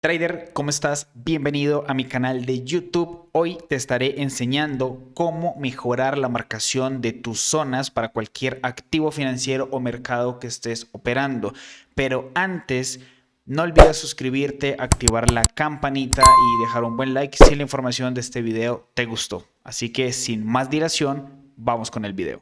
Trader, ¿cómo estás? Bienvenido a mi canal de YouTube. Hoy te estaré enseñando cómo mejorar la marcación de tus zonas para cualquier activo financiero o mercado que estés operando. Pero antes, no olvides suscribirte, activar la campanita y dejar un buen like si la información de este video te gustó. Así que sin más dilación, vamos con el video.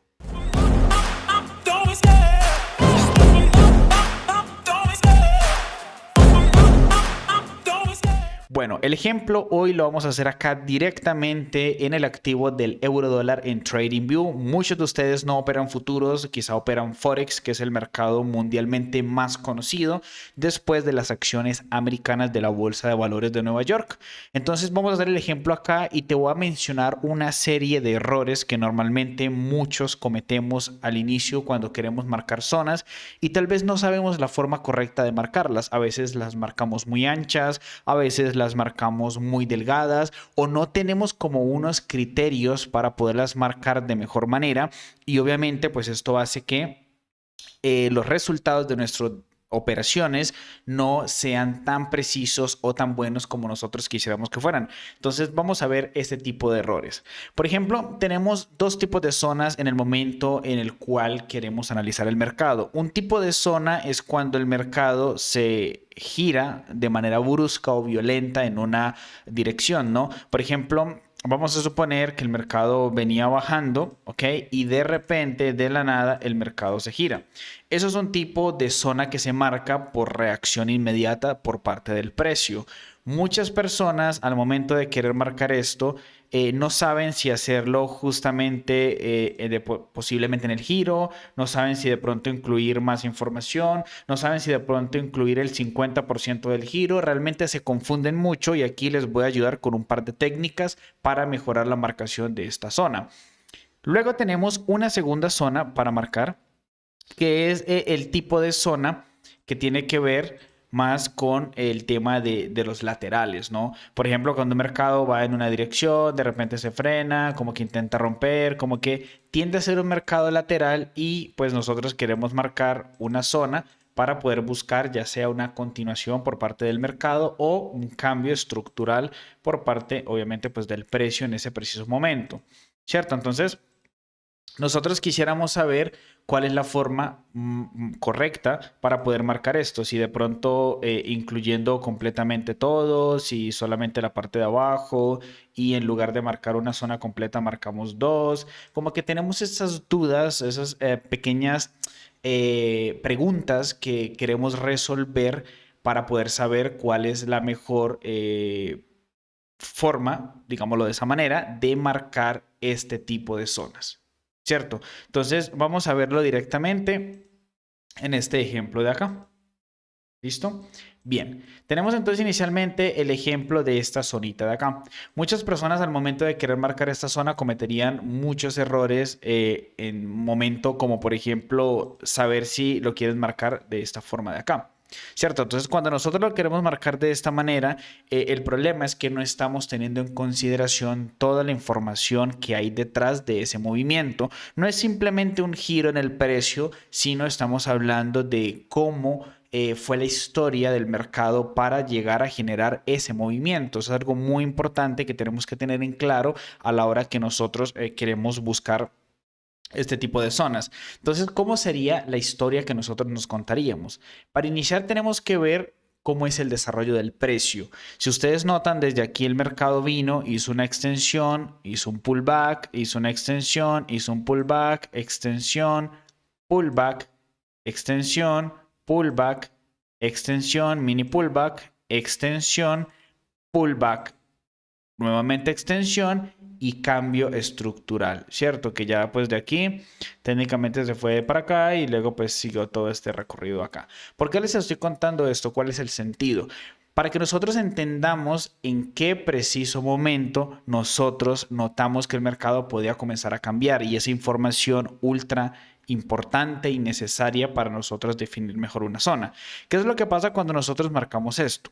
Bueno, el ejemplo hoy lo vamos a hacer acá directamente en el activo del euro dólar en TradingView. Muchos de ustedes no operan futuros, quizá operan Forex, que es el mercado mundialmente más conocido después de las acciones americanas de la Bolsa de Valores de Nueva York. Entonces vamos a hacer el ejemplo acá y te voy a mencionar una serie de errores que normalmente muchos cometemos al inicio cuando queremos marcar zonas y tal vez no sabemos la forma correcta de marcarlas. A veces las marcamos muy anchas, a veces las marcamos muy delgadas o no tenemos como unos criterios para poderlas marcar de mejor manera y obviamente pues esto hace que los resultados de nuestras operaciones no sean tan precisos o tan buenos como nosotros quisiéramos que fueran. Entonces vamos a ver este tipo de errores. Por ejemplo, tenemos dos tipos de zonas en el momento en el cual queremos analizar el mercado. Un tipo de zona es cuando el mercado se gira de manera brusca o violenta en una dirección, ¿no? Por ejemplo, vamos a suponer que el mercado venía bajando, ¿ok? Y de repente, de la nada, el mercado se gira. Eso es un tipo de zona que se marca por reacción inmediata por parte del precio. Muchas personas al momento de querer marcar esto no saben si hacerlo justamente posiblemente en el giro, no saben si de pronto incluir más información, no saben si de pronto incluir el 50% del giro, realmente se confunden mucho y aquí les voy a ayudar con un par de técnicas para mejorar la marcación de esta zona. Luego tenemos una segunda zona para marcar que es el tipo de zona que tiene que ver más con el tema de los laterales, ¿no? Por ejemplo, cuando un mercado va en una dirección, de repente se frena, como que intenta romper, como que tiende a ser un mercado lateral y pues nosotros queremos marcar una zona para poder buscar ya sea una continuación por parte del mercado o un cambio estructural por parte, obviamente, pues del precio en ese preciso momento, ¿cierto? Entonces, nosotros quisiéramos saber cuál es la forma correcta para poder marcar esto. Si de pronto incluyendo completamente todo, si solamente la parte de abajo y en lugar de marcar una zona completa marcamos dos. Como que tenemos esas dudas, esas pequeñas preguntas que queremos resolver para poder saber cuál es la mejor forma, digámoslo de esa manera, de marcar este tipo de zonas. ¿Cierto? Entonces vamos a verlo directamente en este ejemplo de acá. ¿Listo? Bien, tenemos entonces inicialmente el ejemplo de esta zonita de acá. Muchas personas al momento de querer marcar esta zona cometerían muchos errores en un momento como por ejemplo saber si lo quieren marcar de esta forma de acá. ¿Cierto? Entonces, cuando nosotros lo queremos marcar de esta manera, el problema es que no estamos teniendo en consideración toda la información que hay detrás de ese movimiento. No es simplemente un giro en el precio, sino estamos hablando de cómo fue la historia del mercado para llegar a generar ese movimiento. Eso es algo muy importante que tenemos que tener en claro a la hora que nosotros queremos buscar este tipo de zonas. Entonces, ¿cómo sería la historia que nosotros nos contaríamos? Para iniciar tenemos que ver cómo es el desarrollo del precio. Si ustedes notan, desde aquí el mercado vino, hizo una extensión, hizo un pullback, hizo una extensión, hizo un pullback, extensión, pullback, extensión, pullback, extensión, mini pullback, extensión, pullback, nuevamente extensión y cambio estructural, ¿cierto? Que ya pues de aquí técnicamente se fue para acá y luego pues siguió todo este recorrido acá. ¿Por qué les estoy contando esto? ¿Cuál es el sentido? Para que nosotros entendamos en qué preciso momento nosotros notamos que el mercado podía comenzar a cambiar y esa información ultra importante y necesaria para nosotros definir mejor una zona. ¿Qué es lo que pasa cuando nosotros marcamos esto?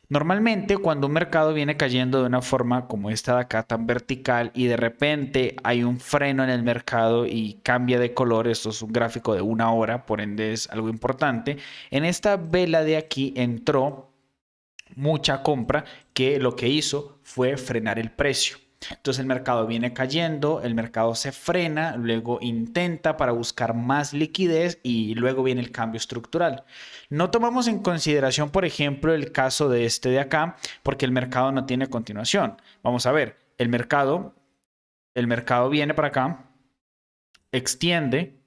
Normalmente, cuando un mercado viene cayendo de una forma como esta de acá, tan vertical, y de repente hay un freno en el mercado y cambia de color, esto es un gráfico de una hora, por ende es algo importante, en esta vela de aquí entró mucha compra que lo que hizo fue frenar el precio. Entonces el mercado viene cayendo, el mercado se frena, luego intenta para buscar más liquidez y luego viene el cambio estructural. No tomamos en consideración, por ejemplo, el caso de este de acá, porque el mercado no tiene continuación. Vamos a ver, el mercado viene para acá, extiende,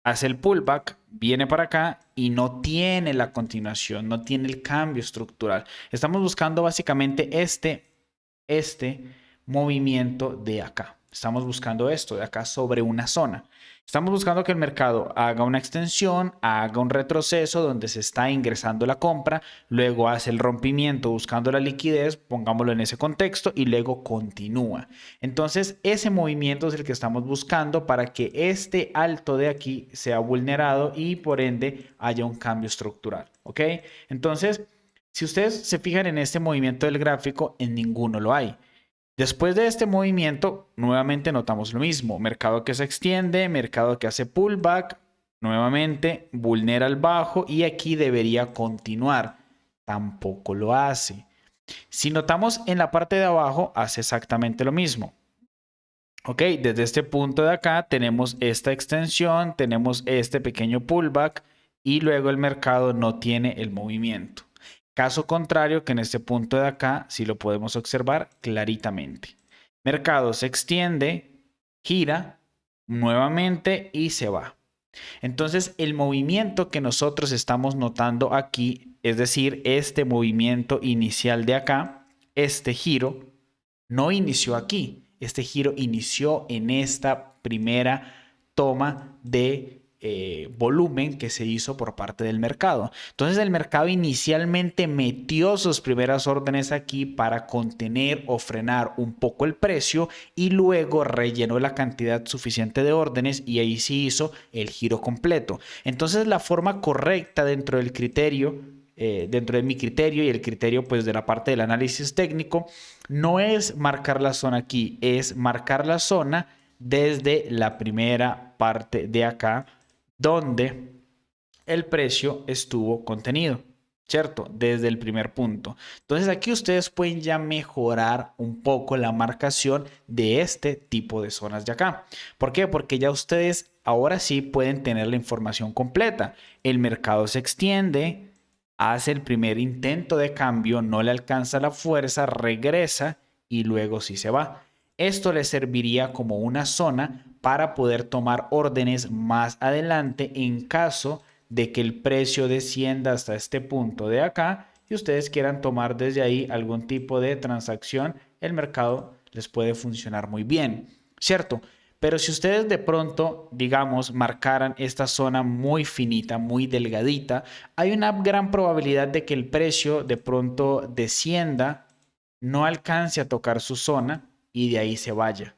hace el pullback, viene para acá y no tiene la continuación, no tiene el cambio estructural. Estamos buscando básicamente este movimiento de acá. Estamos buscando esto de acá sobre una zona. Estamos buscando que el mercado haga una extensión, haga un retroceso donde se está ingresando la compra, luego hace el rompimiento buscando la liquidez, pongámoslo en ese contexto, y luego continúa. Entonces, ese movimiento es el que estamos buscando para que este alto de aquí sea vulnerado y por ende haya un cambio estructural. ¿Ok? Entonces, si ustedes se fijan en este movimiento del gráfico, en ninguno lo hay. Después de este movimiento, nuevamente notamos lo mismo. Mercado que se extiende, mercado que hace pullback, nuevamente vulnera el bajo y aquí debería continuar. Tampoco lo hace. Si notamos en la parte de abajo, hace exactamente lo mismo. Ok, desde este punto de acá tenemos esta extensión, tenemos este pequeño pullback y luego el mercado no tiene el movimiento. Caso contrario que en este punto de acá sí lo podemos observar claritamente. Mercado se extiende, gira nuevamente y se va. Entonces el movimiento que nosotros estamos notando aquí, es decir, este movimiento inicial de acá, este giro, no inició aquí. Este giro inició en esta primera toma de volumen que se hizo por parte del mercado. Entonces el mercado inicialmente metió sus primeras órdenes aquí para contener o frenar un poco el precio y luego rellenó la cantidad suficiente de órdenes y ahí sí hizo el giro completo. Entonces la forma correcta dentro del criterio dentro de mi criterio y el criterio pues de la parte del análisis técnico, no es marcar la zona aquí, es marcar la zona desde la primera parte de acá donde el precio estuvo contenido, ¿cierto? Desde el primer punto. Entonces aquí ustedes pueden ya mejorar un poco la marcación de este tipo de zonas de acá. ¿Por qué? Porque ya ustedes ahora sí pueden tener la información completa. El mercado se extiende, hace el primer intento de cambio, no le alcanza la fuerza, regresa y luego sí se va. Esto le serviría como una zona para poder tomar órdenes más adelante en caso de que el precio descienda hasta este punto de acá y ustedes quieran tomar desde ahí algún tipo de transacción, el mercado les puede funcionar muy bien, ¿cierto? Pero si ustedes de pronto, digamos, marcaran esta zona muy finita, muy delgadita, hay una gran probabilidad de que el precio de pronto descienda, no alcance a tocar su zona y de ahí se vaya.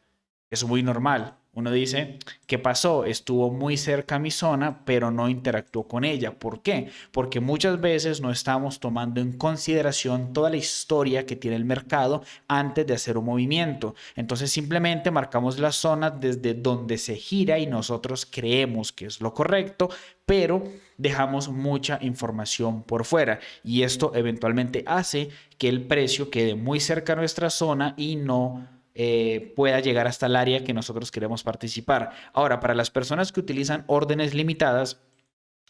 Es muy normal. Uno dice, ¿qué pasó? Estuvo muy cerca a mi zona, pero no interactuó con ella. ¿Por qué? Porque muchas veces no estamos tomando en consideración toda la historia que tiene el mercado antes de hacer un movimiento. Entonces simplemente marcamos la zona desde donde se gira y nosotros creemos que es lo correcto, pero dejamos mucha información por fuera y esto eventualmente hace que el precio quede muy cerca a nuestra zona y no pueda llegar hasta el área que nosotros queremos participar. Ahora, para las personas que utilizan órdenes limitadas,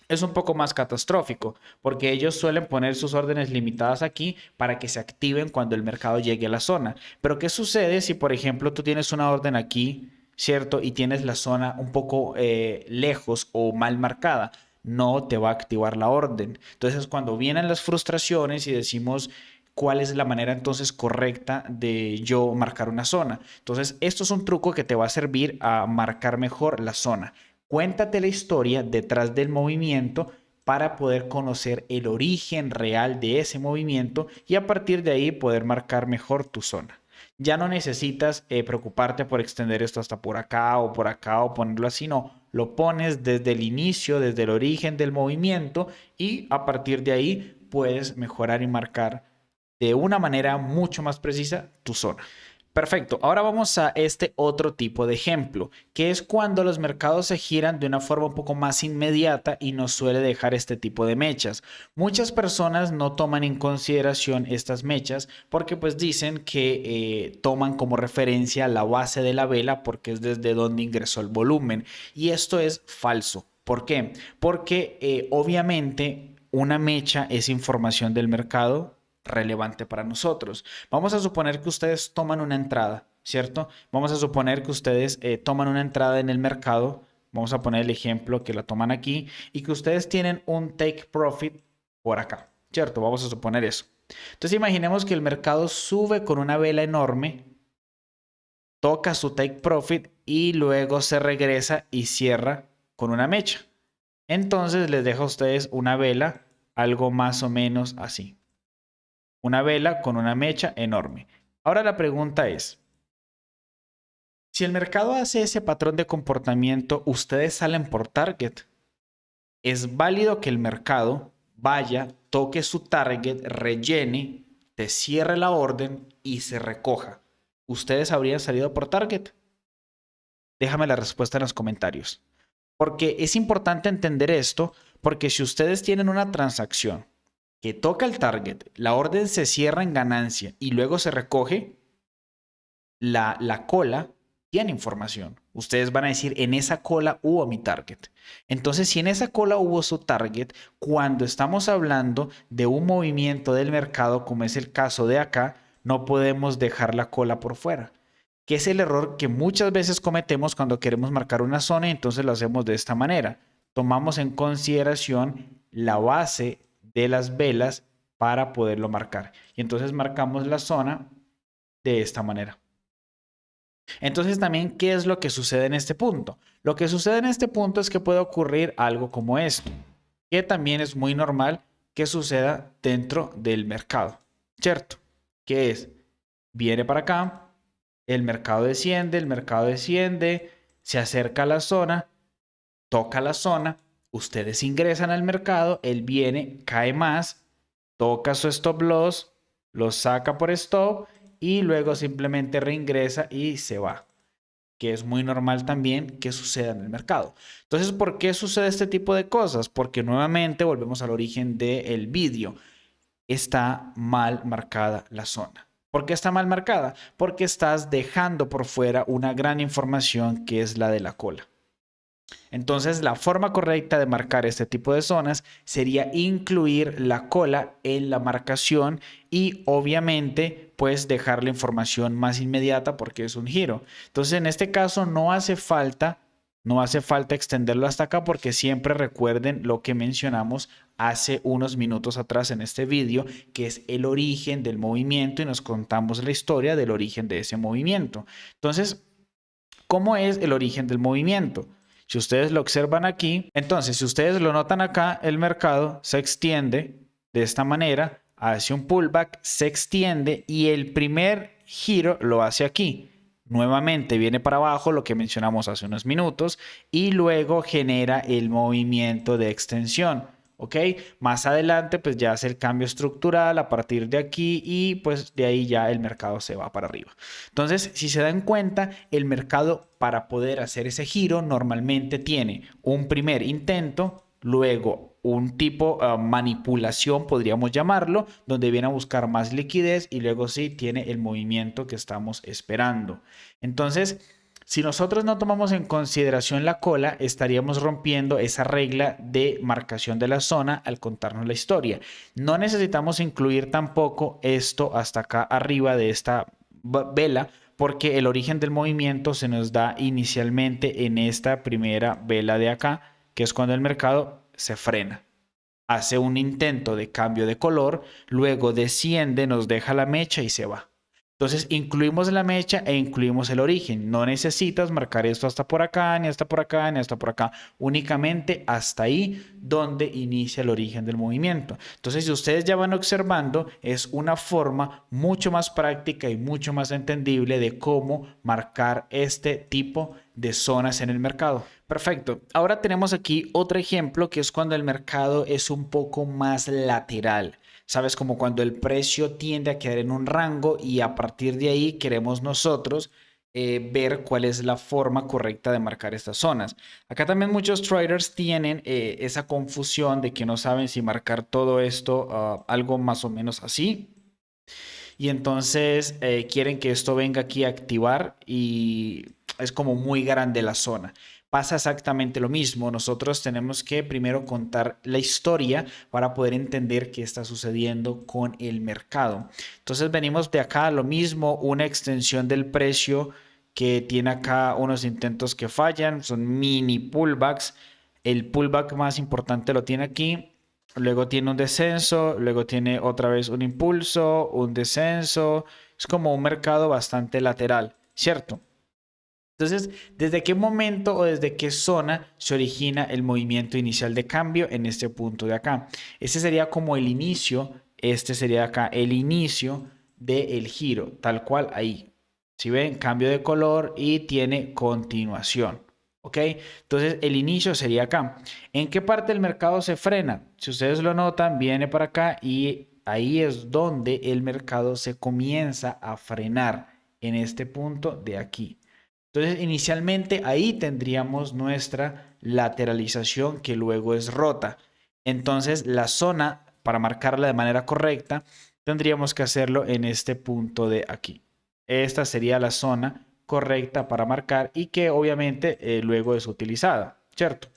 es un poco más catastrófico, porque ellos suelen poner sus órdenes limitadas aquí para que se activen cuando el mercado llegue a la zona. Pero ¿qué sucede si, por ejemplo, tú tienes una orden aquí, ¿cierto? Y tienes la zona un poco lejos o mal marcada? No te va a activar la orden. Entonces, cuando vienen las frustraciones y decimos, ¿cuál es la manera entonces correcta de yo marcar una zona? Entonces, esto es un truco que te va a servir a marcar mejor la zona. Cuéntate la historia detrás del movimiento para poder conocer el origen real de ese movimiento y a partir de ahí poder marcar mejor tu zona. Ya no necesitas preocuparte por extender esto hasta por acá o ponerlo así, no. Lo pones desde el inicio, desde el origen del movimiento y a partir de ahí puedes mejorar y marcar de una manera mucho más precisa tu zona. Perfecto. Ahora vamos a este otro tipo de ejemplo, que es cuando los mercados se giran de una forma un poco más inmediata y nos suele dejar este tipo de mechas. Muchas personas no toman en consideración estas mechas porque pues dicen que toman como referencia la base de la vela porque es desde donde ingresó el volumen. Y esto es falso. ¿Por qué? Porque obviamente una mecha es información del mercado relevante para nosotros. Vamos a suponer que ustedes toman una entrada, ¿cierto? Vamos a suponer que ustedes toman una entrada en el mercado. Vamos a poner el ejemplo que la toman aquí y que ustedes tienen un take profit por acá, ¿cierto? Vamos a suponer eso. Entonces imaginemos que el mercado sube con una vela enorme, toca su take profit y luego se regresa y cierra con una mecha. Entonces les dejo a ustedes una vela algo más o menos así. Una vela con una mecha enorme. Ahora la pregunta es, si el mercado hace ese patrón de comportamiento, ustedes salen por target. Es válido que el mercado vaya, toque su target, rellene, te cierre la orden y se recoja. ¿Ustedes habrían salido por target? Déjame la respuesta en los comentarios. Porque es importante entender esto, porque si ustedes tienen una transacción que toca el target, la orden se cierra en ganancia y luego se recoge, la cola tiene información. Ustedes van a decir, en esa cola hubo mi target. Entonces, si en esa cola hubo su target, cuando estamos hablando de un movimiento del mercado, como es el caso de acá, no podemos dejar la cola por fuera, que es el error que muchas veces cometemos cuando queremos marcar una zona y entonces lo hacemos de esta manera. Tomamos en consideración la base de las velas para poderlo marcar. Y entonces marcamos la zona de esta manera. Entonces también, ¿qué es lo que sucede en este punto? Lo que sucede en este punto es que puede ocurrir algo como esto, que también es muy normal que suceda dentro del mercado, ¿cierto? Que es, viene para acá, el mercado desciende, se acerca a la zona, toca la zona, ustedes ingresan al mercado, él viene, cae más, toca su stop loss, lo saca por stop y luego simplemente reingresa y se va, que es muy normal también que suceda en el mercado. Entonces, ¿por qué sucede este tipo de cosas? Porque nuevamente volvemos al origen del vídeo. Está mal marcada la zona. ¿Por qué está mal marcada? Porque estás dejando por fuera una gran información que es la de la cola. Entonces, la forma correcta de marcar este tipo de zonas sería incluir la cola en la marcación y obviamente pues dejar la información más inmediata porque es un giro. Entonces, en este caso no hace falta extenderlo hasta acá porque siempre recuerden lo que mencionamos hace unos minutos atrás en este vídeo, que es el origen del movimiento y nos contamos la historia del origen de ese movimiento. Entonces, ¿cómo es el origen del movimiento? Si ustedes lo observan aquí, entonces si ustedes lo notan acá, el mercado se extiende de esta manera, hace un pullback, se extiende y el primer giro lo hace aquí. Nuevamente viene para abajo, lo que mencionamos hace unos minutos, y luego genera el movimiento de extensión. ¿Ok? Más adelante pues ya hace el cambio estructural a partir de aquí y pues de ahí ya el mercado se va para arriba. Entonces, si se dan cuenta, el mercado para poder hacer ese giro normalmente tiene un primer intento, luego un tipo manipulación, podríamos llamarlo, donde viene a buscar más liquidez y luego sí tiene el movimiento que estamos esperando. Entonces, si nosotros no tomamos en consideración la cola, estaríamos rompiendo esa regla de marcación de la zona al contarnos la historia. No necesitamos incluir tampoco esto hasta acá arriba de esta vela, porque el origen del movimiento se nos da inicialmente en esta primera vela de acá, que es cuando el mercado se frena. Hace un intento de cambio de color, luego desciende, nos deja la mecha y se va. Entonces incluimos la mecha e incluimos el origen. No necesitas marcar esto hasta por acá, ni hasta por acá, ni hasta por acá. Únicamente hasta ahí donde inicia el origen del movimiento. Entonces, si ustedes ya van observando, es una forma mucho más práctica y mucho más entendible de cómo marcar este tipo de zonas en el mercado. Perfecto. Ahora tenemos aquí otro ejemplo que es cuando el mercado es un poco más lateral. ¿Sabes? Como cuando el precio tiende a quedar en un rango y a partir de ahí queremos nosotros ver cuál es la forma correcta de marcar estas zonas. Acá también muchos traders tienen esa confusión de que no saben si marcar todo esto algo más o menos así. Y entonces quieren que esto venga aquí a activar y es como muy grande la zona. Pasa exactamente lo mismo. Nosotros tenemos que primero contar la historia para poder entender qué está sucediendo con el mercado. Entonces venimos de acá lo mismo, una extensión del precio que tiene acá unos intentos que fallan, son mini pullbacks. El pullback más importante lo tiene aquí. Luego tiene un descenso, luego tiene otra vez un impulso, un descenso. Es como un mercado bastante lateral, ¿cierto? Entonces, ¿desde qué momento o desde qué zona se origina el movimiento inicial de cambio en este punto de acá? Este sería como el inicio, este sería acá el inicio del giro, tal cual ahí. Si ven, cambio de color y tiene continuación. ¿Ok? Entonces, el inicio sería acá. ¿En qué parte del mercado se frena? Si ustedes lo notan, viene para acá y ahí es donde el mercado se comienza a frenar en este punto de aquí. Entonces, inicialmente ahí tendríamos nuestra lateralización que luego es rota. Entonces, la zona, para marcarla de manera correcta, tendríamos que hacerlo en este punto de aquí. Esta sería la zona correcta para marcar y que obviamente luego es utilizada, ¿cierto?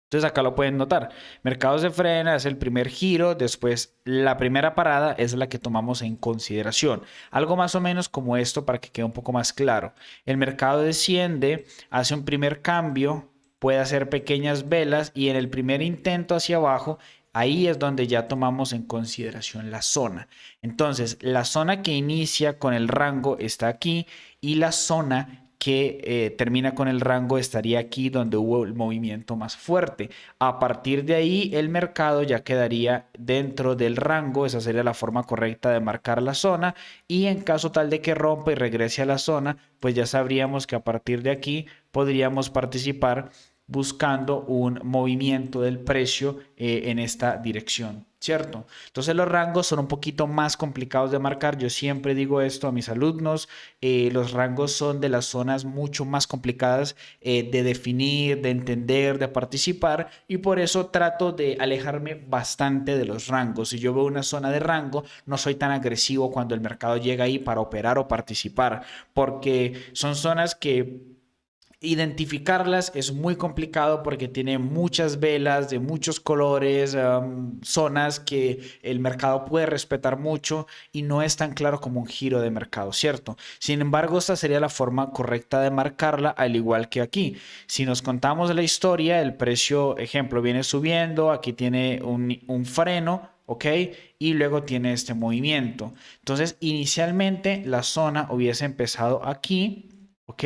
Entonces acá lo pueden notar. Mercado se frena, es el primer giro, después la primera parada es la que tomamos en consideración. Algo más o menos como esto para que quede un poco más claro. El mercado desciende, hace un primer cambio, puede hacer pequeñas velas y en el primer intento hacia abajo, ahí es donde ya tomamos en consideración la zona. Entonces, la zona que inicia con el rango está aquí y la zona que termina con el rango estaría aquí donde hubo el movimiento más fuerte. A partir de ahí el mercado ya quedaría dentro del rango, esa sería la forma correcta de marcar la zona y en caso tal de que rompa y regrese a la zona, pues ya sabríamos que a partir de aquí podríamos participar buscando un movimiento del precio en esta dirección, ¿cierto? Entonces los rangos son un poquito más complicados de marcar. Yo siempre digo esto a mis alumnos. Los rangos son de las zonas mucho más complicadas de definir, de entender, de participar y por eso trato de alejarme bastante de los rangos. Si yo veo una zona de rango, no soy tan agresivo cuando el mercado llega ahí para operar o participar, porque son zonas que identificarlas es muy complicado porque tiene muchas velas de muchos colores, zonas que el mercado puede respetar mucho y no es tan claro como un giro de mercado, ¿cierto? Sin embargo, esta sería la forma correcta de marcarla, al igual que aquí. Si nos contamos la historia, el precio, ejemplo, viene subiendo, aquí tiene un freno, ¿ok? Y luego tiene este movimiento. Entonces, inicialmente la zona hubiese empezado aquí, ¿ok?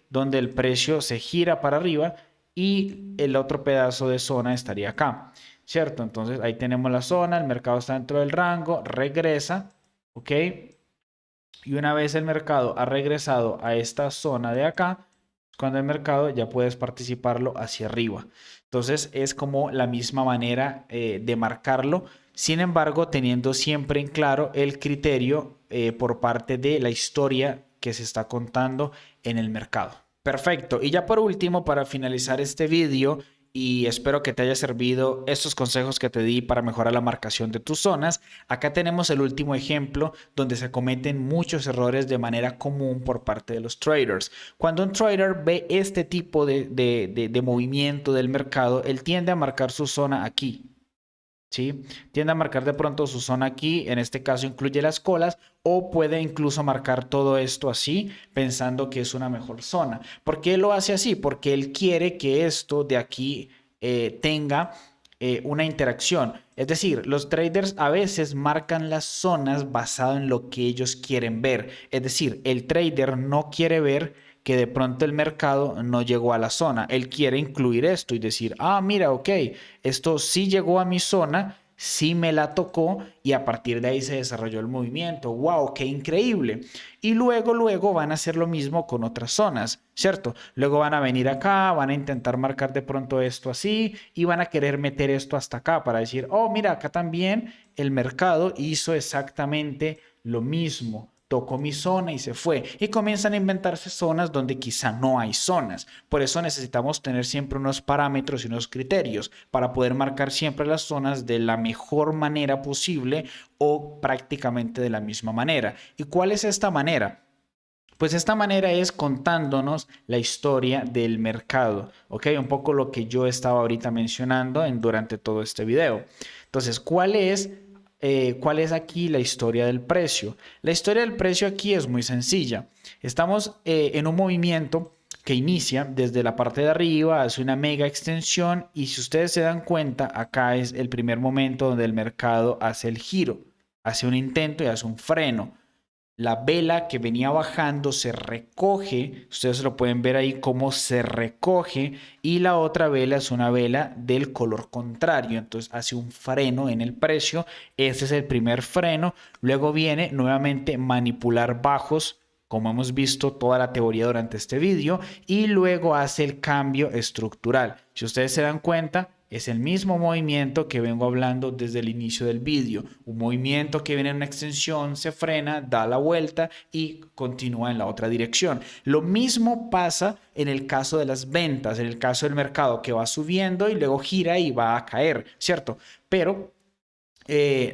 Donde el precio se gira para arriba y el otro pedazo de zona estaría acá, ¿cierto? Entonces ahí tenemos la zona, el mercado está dentro del rango, regresa, ¿ok? Y una vez el mercado ha regresado a esta zona de acá, cuando el mercado ya puedes participarlo hacia arriba. Entonces es como la misma manera de marcarlo, sin embargo teniendo siempre en claro el criterio por parte de la historia que se está contando en el mercado. Perfecto. Y ya por último, para finalizar este vídeo, y espero que te haya servido estos consejos que te di para mejorar la marcación de tus zonas, acá tenemos el último ejemplo donde se cometen muchos errores de manera común por parte de los traders. Cuando un trader ve este tipo de movimiento del mercado, él tiende a marcar su zona aquí. ¿Sí? Tiende a marcar de pronto su zona aquí, en este caso incluye las colas, o puede incluso marcar todo esto así, pensando que es una mejor zona. ¿Por qué lo hace así? Porque él quiere que esto de aquí tenga una interacción. Es decir, los traders a veces marcan las zonas basado en lo que ellos quieren ver. Es decir, el trader no quiere ver que de pronto el mercado no llegó a la zona. Él quiere incluir esto y decir, ah, mira, ok, esto sí llegó a mi zona, sí me la tocó y a partir de ahí se desarrolló el movimiento. ¡Wow! ¡Qué increíble! Y luego van a hacer lo mismo con otras zonas, ¿cierto? Luego van a venir acá, van a intentar marcar de pronto esto así y van a querer meter esto hasta acá para decir, oh, mira, acá también el mercado hizo exactamente lo mismo. Tocó mi zona y se fue. Y comienzan a inventarse zonas donde quizá no hay zonas. Por eso necesitamos tener siempre unos parámetros y unos criterios para poder marcar siempre las zonas de la mejor manera posible o prácticamente de la misma manera. ¿Y cuál es esta manera? Pues esta manera es contándonos la historia del mercado, ¿ok? Un poco lo que yo estaba ahorita mencionando durante todo este video. Entonces, ¿cuál es aquí la historia del precio? La historia del precio aquí es muy sencilla. Estamos en un movimiento que inicia desde la parte de arriba, hace una mega extensión y si ustedes se dan cuenta, acá es el primer momento donde el mercado hace el giro, hace un intento y hace un freno. La vela que venía bajando se recoge, ustedes lo pueden ver ahí cómo se recoge y la otra vela es una vela del color contrario, entonces hace un freno en el precio, este es el primer freno, luego viene nuevamente manipular bajos como hemos visto toda la teoría durante este vídeo y luego hace el cambio estructural. Si ustedes se dan cuenta, es el mismo movimiento que vengo hablando desde el inicio del vídeo. Un movimiento que viene en una extensión, se frena, da la vuelta y continúa en la otra dirección. Lo mismo pasa en el caso de las ventas, en el caso del mercado que va subiendo y luego gira y va a caer, ¿cierto? Pero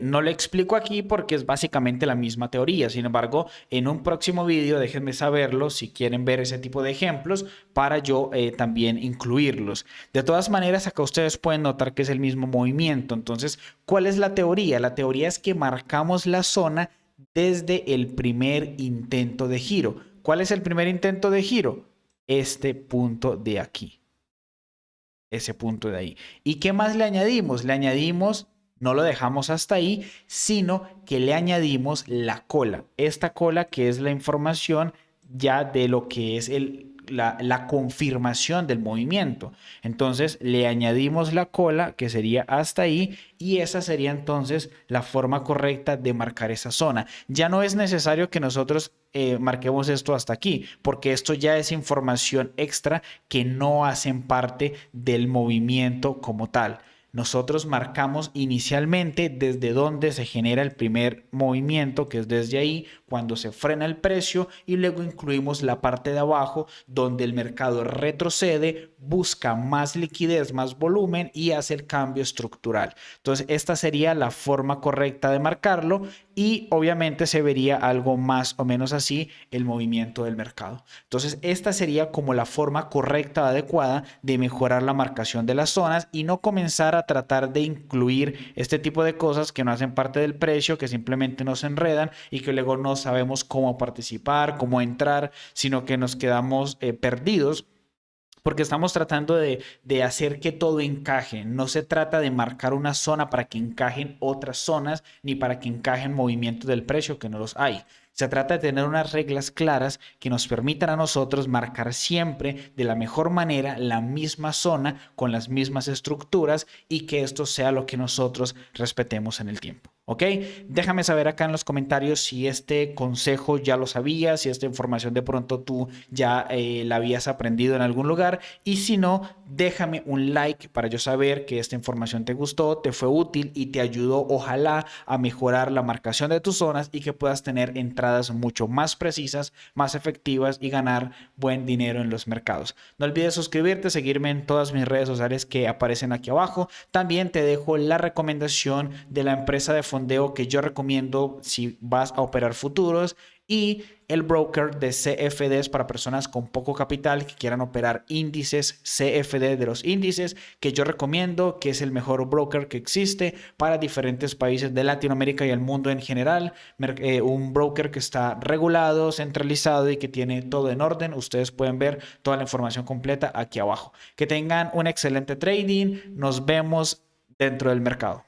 no le explico aquí porque es básicamente la misma teoría. Sin embargo, en un próximo vídeo déjenme saberlo si quieren ver ese tipo de ejemplos para yo también incluirlos. De todas maneras, acá ustedes pueden notar que es el mismo movimiento. Entonces, ¿cuál es la teoría? La teoría es que marcamos la zona desde el primer intento de giro. ¿Cuál es el primer intento de giro? Este punto de aquí. Ese punto de ahí. ¿Y qué más le añadimos? Le añadimos, no lo dejamos hasta ahí, sino que le añadimos la cola. Esta cola que es la información ya de lo que es la confirmación del movimiento. Entonces le añadimos la cola que sería hasta ahí y esa sería entonces la forma correcta de marcar esa zona. Ya no es necesario que nosotros marquemos esto hasta aquí, porque esto ya es información extra que no hacen parte del movimiento como tal. Nosotros marcamos inicialmente desde donde se genera el primer movimiento, que es desde ahí, cuando se frena el precio, y luego incluimos la parte de abajo donde el mercado retrocede, busca más liquidez, más volumen y hace el cambio estructural. Entonces, esta sería la forma correcta de marcarlo y obviamente se vería algo más o menos así el movimiento del mercado. Entonces, esta sería como la forma correcta, adecuada de mejorar la marcación de las zonas y no comenzar a tratar de incluir este tipo de cosas que no hacen parte del precio, que simplemente nos enredan y que luego no sabemos cómo participar, cómo entrar, sino que nos quedamos perdidos porque estamos tratando de hacer que todo encaje. No se trata de marcar una zona para que encajen otras zonas, ni para que encajen movimientos del precio que no los hay. Se trata de tener unas reglas claras que nos permitan a nosotros marcar siempre de la mejor manera la misma zona con las mismas estructuras y que esto sea lo que nosotros respetemos en el tiempo. ¿Ok? Déjame saber acá en los comentarios si este consejo ya lo sabías, si esta información de pronto tú ya la habías aprendido en algún lugar y si no, déjame un like para yo saber que esta información te gustó, te fue útil y te ayudó ojalá a mejorar la marcación de tus zonas y que puedas tener entradas mucho más precisas, más efectivas y ganar buen dinero en los mercados. No olvides suscribirte, seguirme en todas mis redes sociales que aparecen aquí abajo. También te dejo la recomendación de la empresa de fondeo que yo recomiendo si vas a operar futuros y el broker de CFDs para personas con poco capital que quieran operar índices CFD de los índices que yo recomiendo, que es el mejor broker que existe para diferentes países de Latinoamérica y el mundo en general. Un broker que está regulado, centralizado y que tiene todo en orden. Ustedes pueden ver toda la información completa aquí abajo. Que tengan un excelente trading. Nos vemos dentro del mercado.